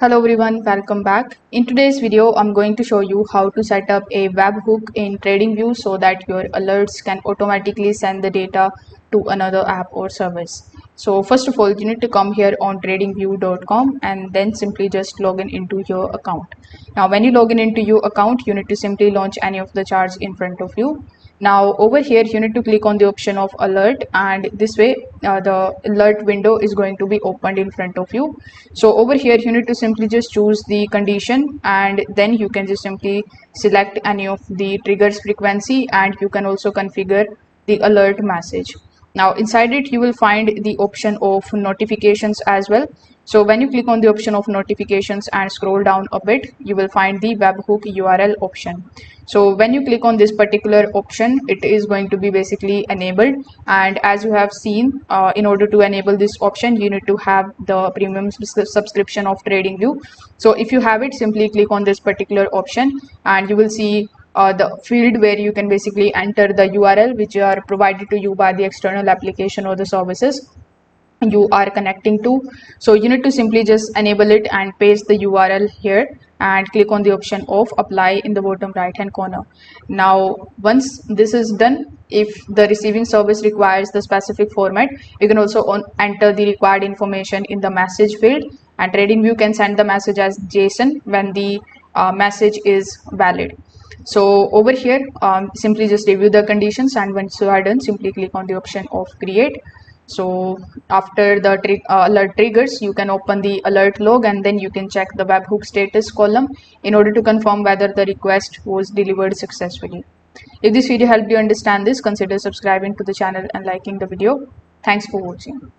Hello everyone, welcome back. In today's video, I'm going to show you how to set up a webhook in TradingView so that your alerts can automatically send the data to another app or service. So first of all, you need to come here on tradingview.com and then simply just log in into your account. Now, when you log in into your account, you need to simply launch any of the charts in front of you. Now over here you need to click on the option of alert, and this way the alert window is going to be opened in front of you. So over here you need to simply just choose the condition, and then you can just simply select any of the triggers frequency, and you can also configure the alert message. Now inside it you will find the option of notifications as well. So when you click on the option of notifications and scroll down a bit, you will find the webhook URL option. So when you click on this particular option, it is going to be basically enabled, and as you have seen, in order to enable this option you need to have the premium subscription of TradingView. So if you have it, simply click on this particular option and you will see the field where you can basically enter the URL which are provided to you by the external application or the services you are connecting to. So you need to simply just enable it and paste the URL here and click on the option of apply in the bottom right hand corner. Now once this is done, if the receiving service requires the specific format, you can also enter the required information in the message field, and TradingView can send the message as JSON when the message is valid. So over here simply just review the conditions, and once you are done, simply click on the option of create. So after the alert triggers, you can open the alert log and then you can check the webhook status column in order to confirm whether the request was delivered successfully. If this video helped you understand this, consider subscribing to the channel and liking the video. Thanks for watching.